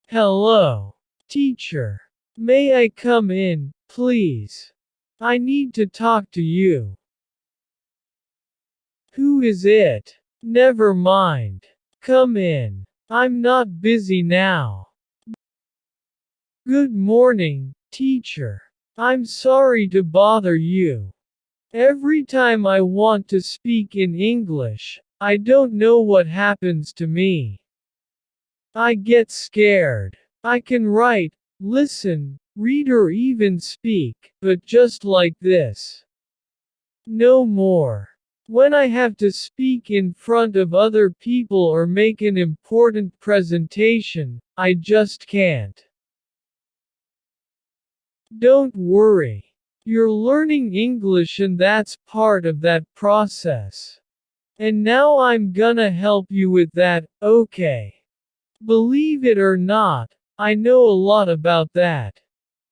Hello, teacher. May I come in, please? I need to talk to you. Who is it? Never mind. Come in. I'm not busy now. Good morning, teacher. I'm sorry to bother you. Every time I want to speak in English, I don't know what happens to me. I get scared. I can write, listen, read or even speak, but just like this. No more. When I have to speak in front of other people or make an important presentation, I just can't. Don't worry. You're learning English and that's part of that process. And now I'm gonna help you with that, okay? Believe it or not, I know a lot about that.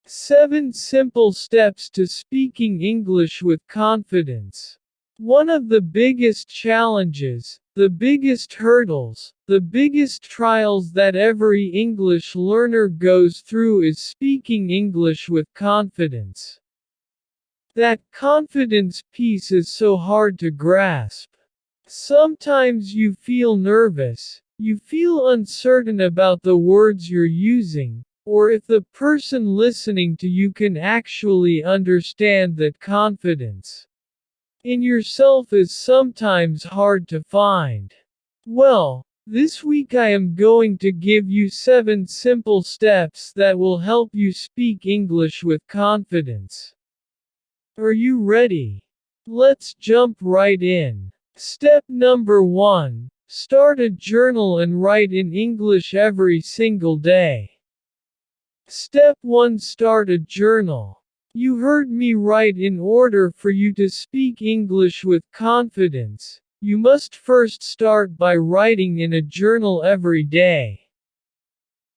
7 simple steps to speaking English with confidence. One of the biggest challenges, the biggest hurdles, the biggest trials that every English learner goes through is speaking English with confidence. That confidence piece is so hard to grasp. Sometimes you feel nervous, you feel uncertain about the words you're using, or if the person listening to you can actually understand that confidence in yourself is sometimes hard to find. Well, this week I am going to give you 7 simple steps that will help you speak English with confidence. Are you ready? Let's jump right in. Step number 1. Start a journal and write in English every single day. Step 1. Start a journal. You heard me right. In order for you to speak English with confidence, you must first start by writing in a journal every day.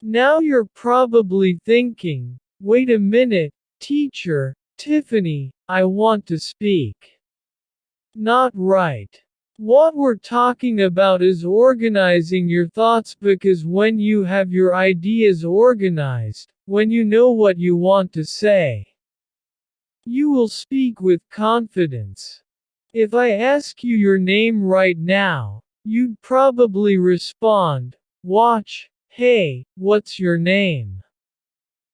Now you're probably thinking, wait a minute, teacher, Tiffany, I want to speak. Not right. What we're talking about is organizing your thoughts, because when you have your ideas organized, when you know what you want to say, you will speak with confidence. If I ask you your name right now, you'd probably respond, watch, hey, what's your name?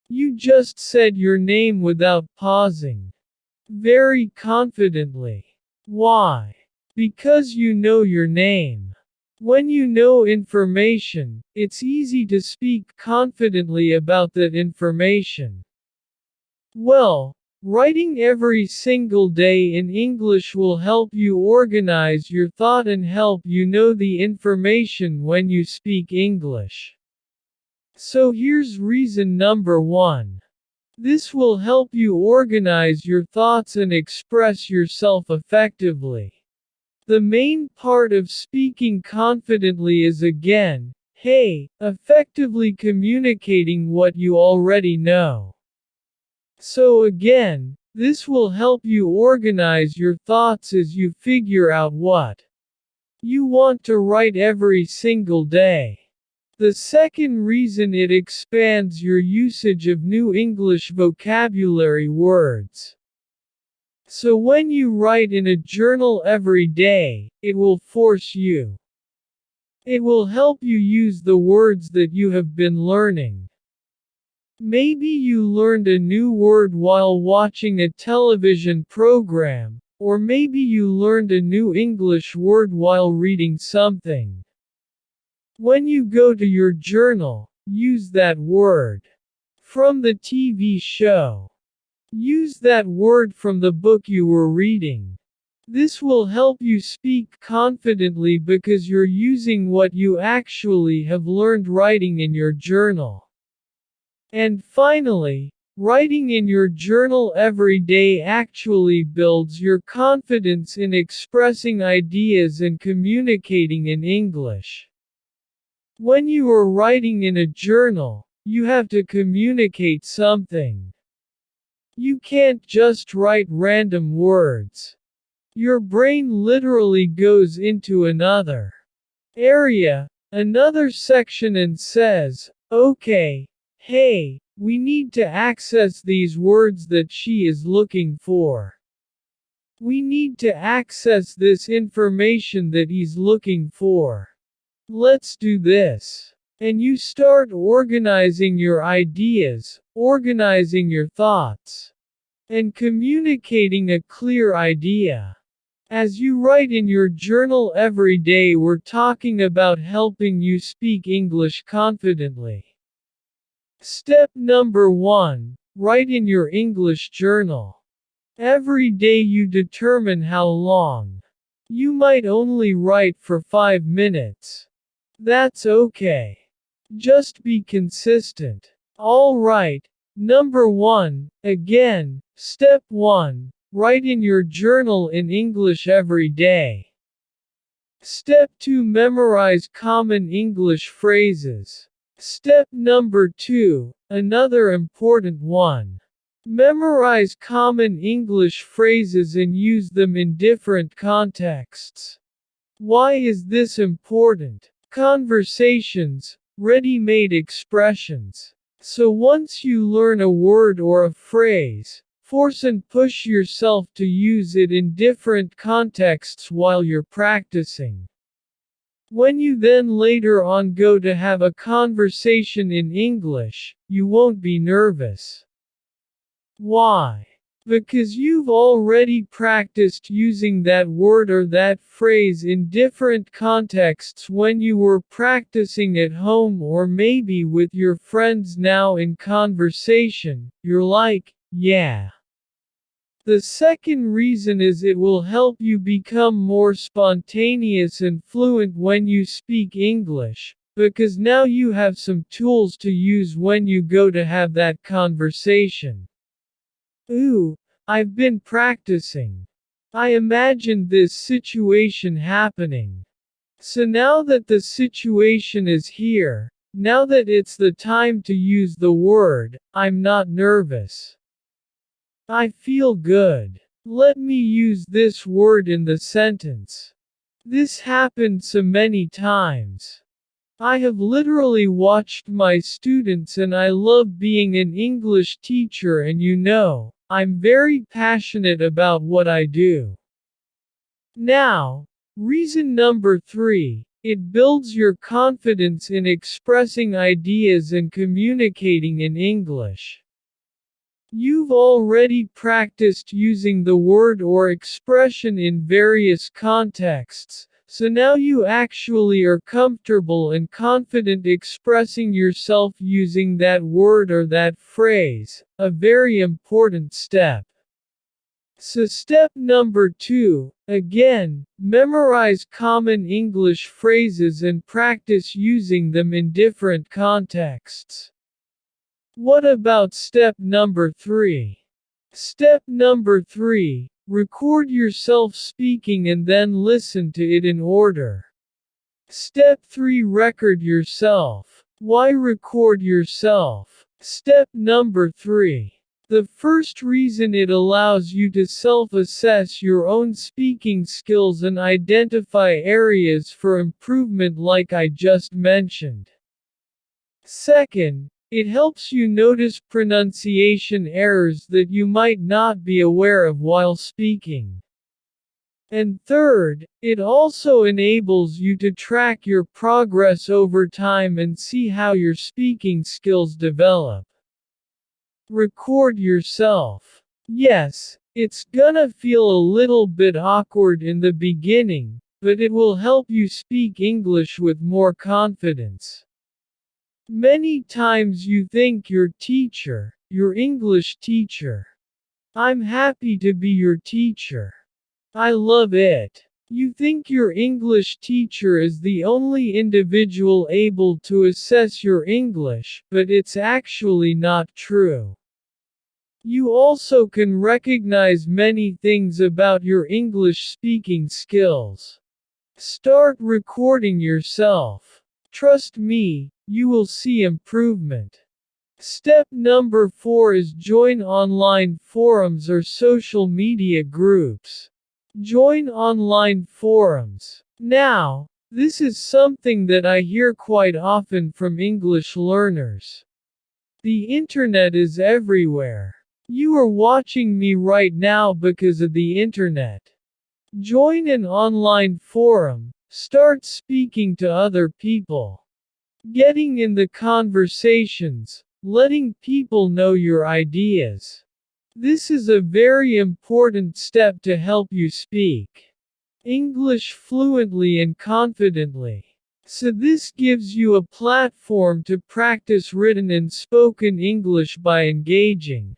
You just said your name without pausing. Very confidently. Why? Because you know your name. When you know information, it's easy to speak confidently about that information. Well, writing every single day in English will help you organize your thought and help you know the information when you speak English. So here's reason number 1. This will help you organize your thoughts and express yourself effectively. The main part of speaking confidently is, again, hey, effectively communicating what you already know. So again, this will help you organize your thoughts as you figure out what you want to write every single day. The second reason, it expands your usage of new English vocabulary words. So when you write in a journal every day, it will force you. It will help you use the words that you have been learning. Maybe you learned a new word while watching a television program, or maybe you learned a new English word while reading something. When you go to your journal, use that word from the TV show. Use that word from the book you were reading. This will help you speak confidently because you're using what you actually have learned writing in your journal. And finally, writing in your journal every day actually builds your confidence in expressing ideas and communicating in English. When you are writing in a journal, you have to communicate something. You can't just write random words. Your brain literally goes into another area, another section and says, Okay, hey, we need to access these words that she is looking for. We need to access this information that he's looking for. Let's do this. And you start organizing your ideas, organizing your thoughts, and communicating a clear idea. As you write in your journal every day, we're talking about helping you speak English confidently. Step number 1. Write in your English journal. Every day you determine how long. You might only write for 5 minutes. That's okay. Just be consistent. Alright, number 1, again, step 1, write in your journal in English every day. Step 2, memorize common English phrases. Step number 2, another important one. Memorize common English phrases and use them in different contexts. Why is this important? Conversations, ready-made expressions. So once you learn a word or a phrase, force and push yourself to use it in different contexts while you're practicing. When you then later on go to have a conversation in English, you won't be nervous. Why? Because you've already practiced using that word or that phrase in different contexts when you were practicing at home or maybe with your friends. Now in conversation, you're like, yeah. The second reason is it will help you become more spontaneous and fluent when you speak English, because now you have some tools to use when you go to have that conversation. Ooh, I've been practicing. I imagined this situation happening. So now that the situation is here, now that it's the time to use the word, I'm not nervous. I feel good. Let me use this word in the sentence. This happened so many times. I have literally watched my students and I love being an English teacher, and you know, I'm very passionate about what I do. Now, reason number 3, it builds your confidence in expressing ideas and communicating in English. You've already practiced using the word or expression in various contexts, so now you actually are comfortable and confident expressing yourself using that word or that phrase, a very important step. So step number 2, again, memorize common English phrases and practice using them in different contexts. What about step number 3? Step number 3, record yourself speaking and then listen to it in order. Step 3, record yourself. Why record yourself? Step number 3. The first reason, it allows you to self-assess your own speaking skills and identify areas for improvement like I just mentioned. Second, it helps you notice pronunciation errors that you might not be aware of while speaking. And third, it also enables you to track your progress over time and see how your speaking skills develop. Record yourself. Yes, it's gonna feel a little bit awkward in the beginning, but it will help you speak English with more confidence. Many times you think your teacher, your English teacher. I'm happy to be your teacher. I love it. You think your English teacher is the only individual able to assess your English, but it's actually not true. You also can recognize many things about your English speaking skills. Start recording yourself. Trust me, you will see improvement. Step number 4 is join online forums or social media groups. Join online forums. Now, This is something that I hear quite often from English learners. The internet is everywhere. You are watching me right now because of the internet. Join an online forum, start speaking to other people. Getting in the conversations, letting people know your ideas. This is a very important step to help you speak English fluently and confidently. So this gives you a platform to practice written and spoken English by engaging.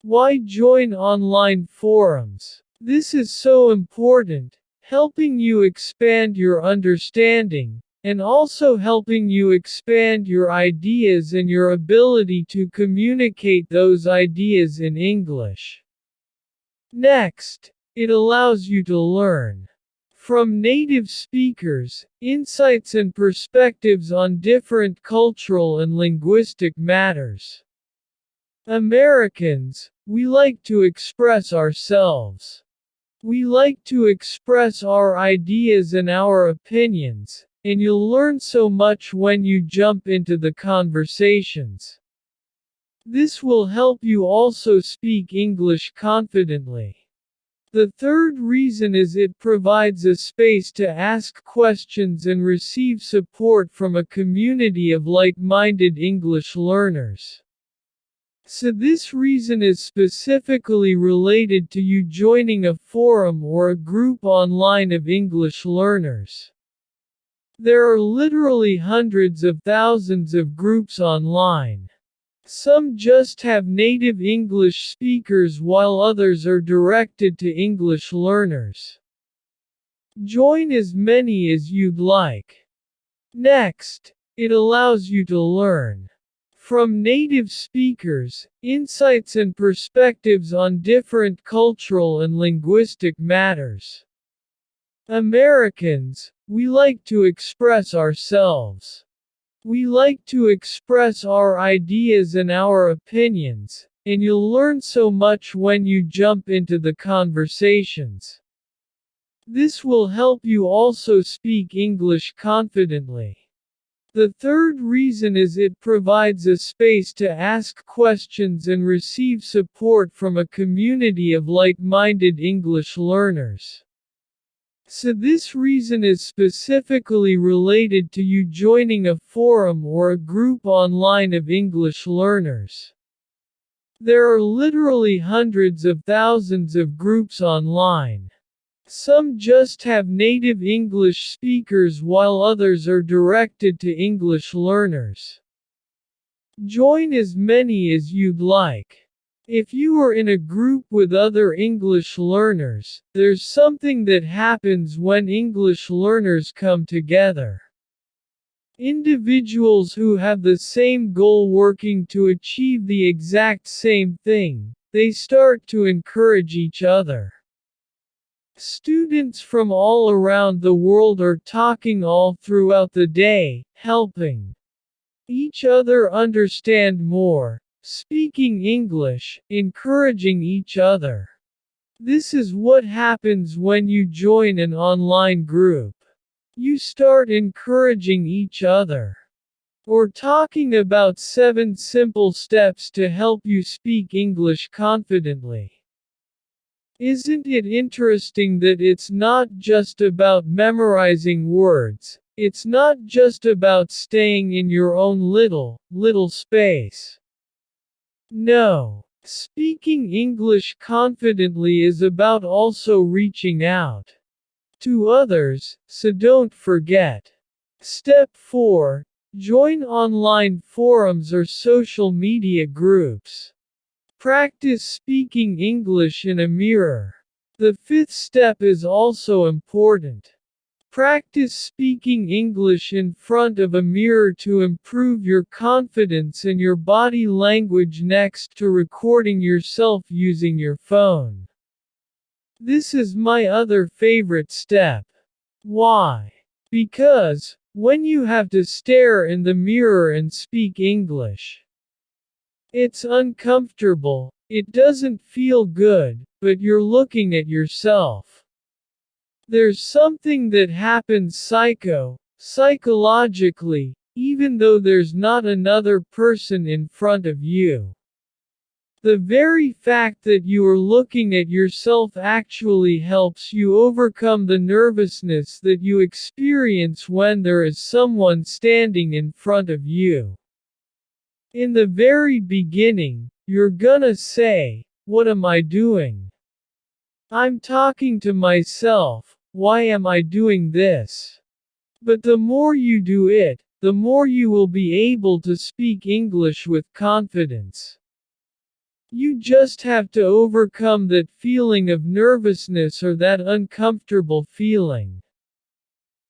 Why join online forums? This is so important, helping you expand your understanding, and also helping you expand your ideas and your ability to communicate those ideas in English. Next, it allows you to learn from native speakers, insights and perspectives on different cultural and linguistic matters. Americans, we like to express ourselves. We like to express our ideas and our opinions, and you'll learn so much when you jump into the conversations. This will help you also speak English confidently. The third reason is it provides a space to ask questions and receive support from a community of like-minded English learners. So this reason is specifically related to you joining a forum or a group online of English learners. There are literally hundreds of thousands of groups online. Some just have native English speakers while others are directed to English learners. Join as many as you'd like. Next, it allows you to learn from native speakers, insights and perspectives on different cultural and linguistic matters. Americans, we like to express ourselves. We like to express our ideas and our opinions, and you'll learn so much when you jump into the conversations. This will help you also speak English confidently. The third reason is it provides a space to ask questions and receive support from a community of like-minded English learners. So this reason is specifically related to you joining a forum or a group online of English learners. There are literally hundreds of thousands of groups online. Some just have native English speakers while others are directed to English learners. Join as many as you'd like. If you are in a group with other English learners, there's something that happens when English learners come together. Individuals who have the same goal working to achieve the exact same thing, they start to encourage each other. Students from all around the world are talking all throughout the day, helping each other understand more, speaking English, encouraging each other. This is what happens when you join an online group. You start encouraging each other. Or talking about 7 simple steps to help you speak English confidently. Isn't it interesting that it's not just about memorizing words, it's not just about staying in your own little space. No. Speaking English confidently is about also reaching out to others, so don't forget. Step 4. Join online forums or social media groups. Practice speaking English in a mirror. The 5th step is also important. Practice speaking English in front of a mirror to improve your confidence and your body language next to recording yourself using your phone. This is my other favorite step. Why? Because, when you have to stare in the mirror and speak English, it's uncomfortable, it doesn't feel good, but you're looking at yourself. There's something that happens psychologically, even though there's not another person in front of you. The very fact that you are looking at yourself actually helps you overcome the nervousness that you experience when there is someone standing in front of you. In the very beginning, you're gonna say, "What am I doing? I'm talking to myself, why am I doing this?" But the more you do it, the more you will be able to speak English with confidence. You just have to overcome that feeling of nervousness or that uncomfortable feeling.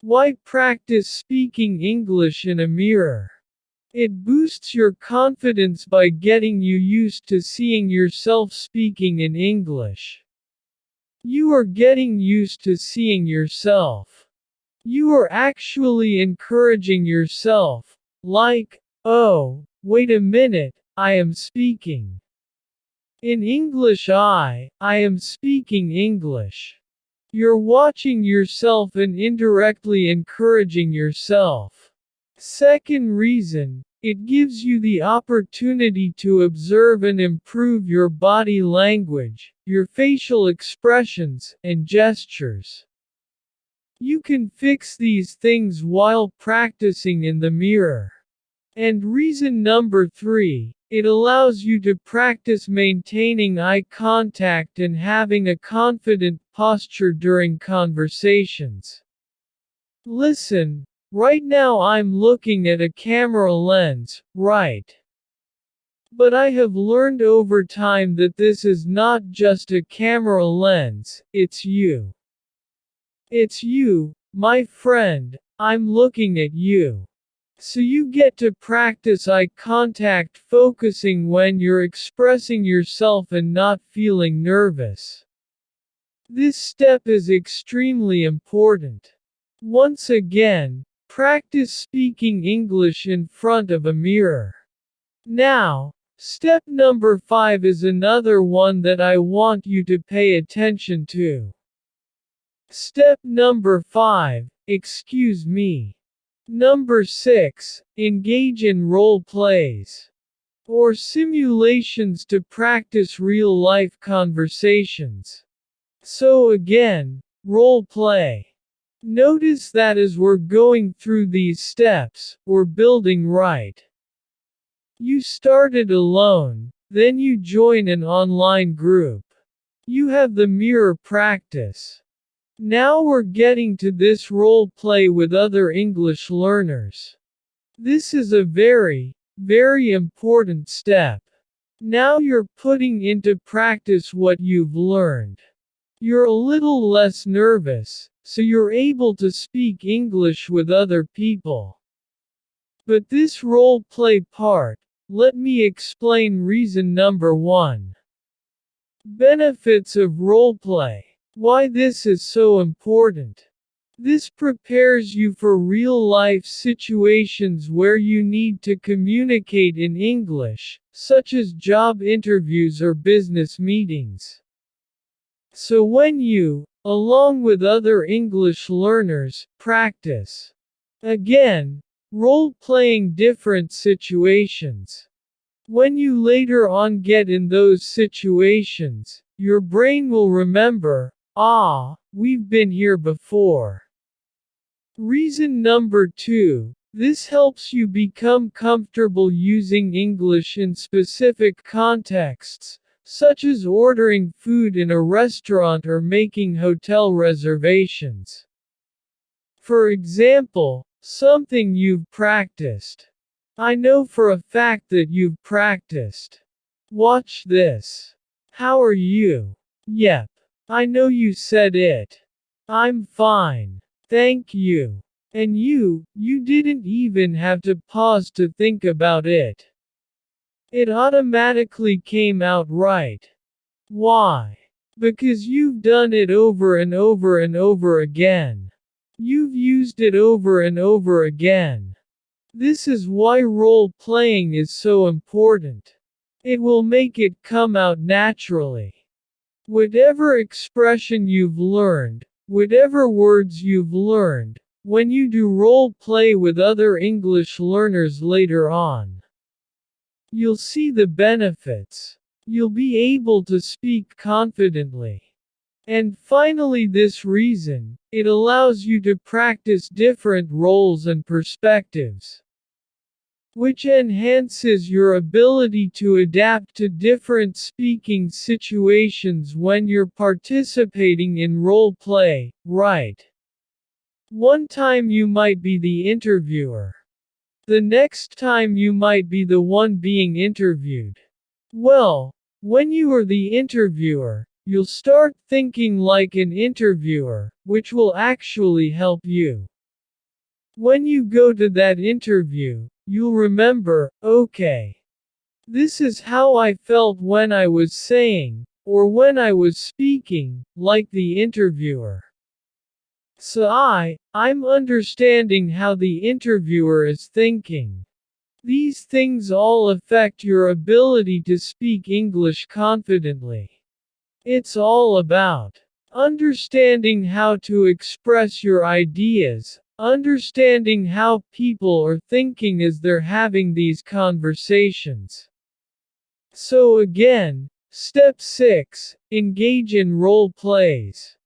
Why practice speaking English in a mirror? It boosts your confidence by getting you used to seeing yourself speaking in English. You are getting used to seeing yourself. You are actually encouraging yourself, like, "Oh, wait a minute, I am speaking. In English I am speaking English." You're watching yourself and indirectly encouraging yourself. Second reason, it gives you the opportunity to observe and improve your body language, your facial expressions, and gestures. You can fix these things while practicing in the mirror. And reason number 3, it allows you to practice maintaining eye contact and having a confident posture during conversations. Listen, right now I'm looking at a camera lens, right? But I have learned over time that this is not just a camera lens, it's you. It's you, my friend, I'm looking at you. So you get to practice eye contact focusing when you're expressing yourself and not feeling nervous. This step is extremely important. Once again, practice speaking English in front of a mirror. Now, step number 5 is another one that I want you to pay attention to. Step number 5, excuse me. Number 6, engage in role plays or simulations to practice real-life conversations. So again, role play. Notice that as we're going through these steps, we're building right. You started alone, then you join an online group. You have the mirror practice. Now we're getting to this role play with other English learners. This is a very, very important step. Now you're putting into practice what you've learned. You're a little less nervous, so you're able to speak English with other people. But this role play part, let me explain reason number 1. Benefits of role play. Why this is so important. This prepares you for real-life situations where you need to communicate in English, such as job interviews or business meetings. So when you, along with other English learners, practice, again, role-playing different situations. When you later on get in those situations, your brain will remember, "Ah, we've been here before." Reason number 2, this helps you become comfortable using English in specific contexts, such as ordering food in a restaurant or making hotel reservations. For example, something you've practiced. I know for a fact that you've practiced. Watch this. How are you? Yep. I know you said it. I'm fine. Thank you. And you didn't even have to pause to think about it. It automatically came out right. Why? Because you've done it over and over and over again. You've used it over and over again. This is why role playing is so important. It will make it come out naturally. Whatever expression you've learned, whatever words you've learned, when you do role play with other English learners later on. You'll see the benefits. You'll be able to speak confidently. And finally, this reason, it allows you to practice different roles and perspectives, which enhances your ability to adapt to different speaking situations when you're participating in role play, right? One time you might be the interviewer. The next time you might be the one being interviewed. Well, when you are the interviewer, you'll start thinking like an interviewer, which will actually help you. When you go to that interview, you'll remember, okay, this is how I felt when I was saying, or when I was speaking, like the interviewer. So I'm understanding how the interviewer is thinking. These things all affect your ability to speak English confidently. It's all about understanding how to express your ideas, understanding how people are thinking as they're having these conversations. So again, step 6, engage in role plays.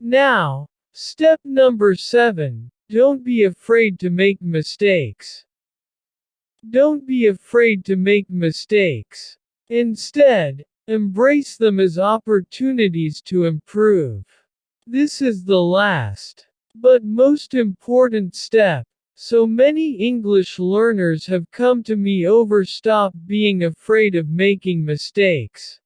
Now, step number 7, don't be afraid to make mistakes. Don't be afraid to make mistakes. Instead, embrace them as opportunities to improve. This is the last, but most important step. So many English learners have come to me over stop being afraid of making mistakes.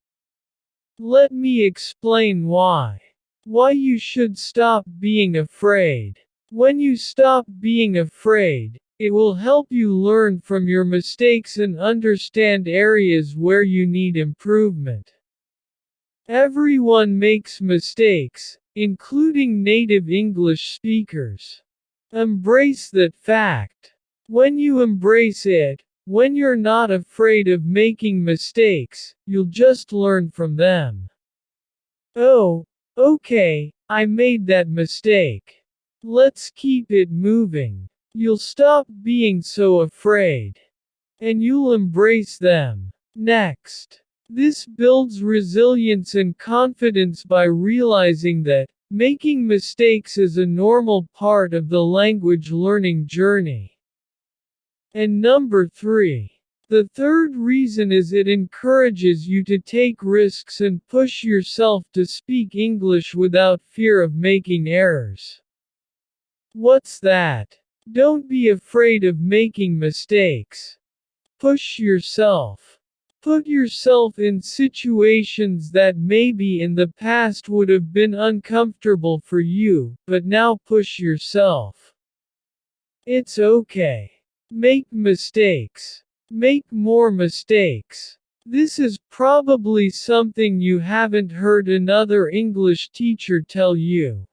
Let me explain why. Why you should stop being afraid. When you stop being afraid, it will help you learn from your mistakes and understand areas where you need improvement. Everyone makes mistakes, including native English speakers. Embrace that fact. When you embrace it, when you're not afraid of making mistakes, you'll just learn from them. Oh, okay, I made that mistake. Let's keep it moving. You'll stop being so afraid. And you'll embrace them. Next. This builds resilience and confidence by realizing that making mistakes is a normal part of the language learning journey. And number 3. The third reason is it encourages you to take risks and push yourself to speak English without fear of making errors. What's that? Don't be afraid of making mistakes. Push yourself. Put yourself in situations that maybe in the past would have been uncomfortable for you, but now push yourself. It's okay. Make mistakes. Make more mistakes. This is probably something you haven't heard another English teacher tell you.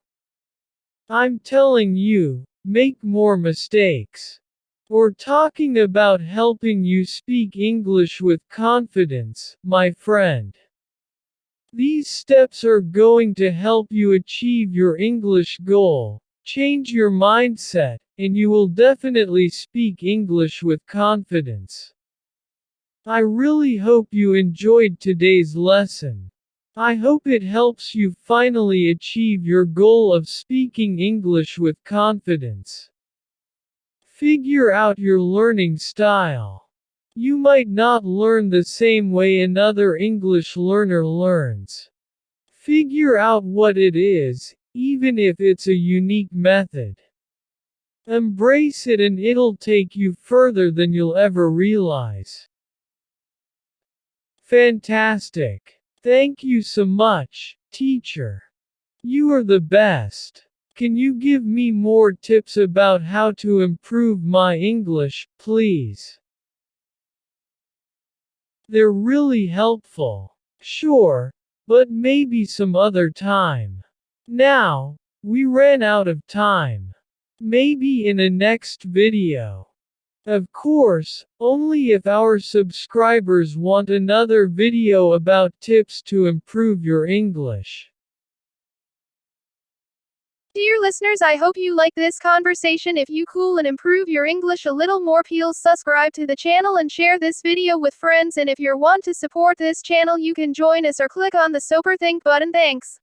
I'm telling you, make more mistakes. We're talking about helping you speak English with confidence, my friend. These steps are going to help you achieve your English goal, change your mindset, and you will definitely speak English with confidence. I really hope you enjoyed today's lesson. I hope it helps you finally achieve your goal of speaking English with confidence. Figure out your learning style. You might not learn the same way another English learner learns. Figure out what it is, even if it's a unique method. Embrace it and it'll take you further than you'll ever realize. Fantastic! Thank you so much, teacher. You are the best. Can you give me more tips about how to improve my English, please? They're really helpful. Sure, but maybe some other time. Now, we ran out of time. Maybe in a next video. Of course, only if our subscribers want another video about tips to improve your English. Dear listeners, I hope you like this conversation. If you cool and improve your English a little more, please subscribe to the channel and share this video with friends. And if you want to support this channel, you can join us or click on the Super Think button. Thanks.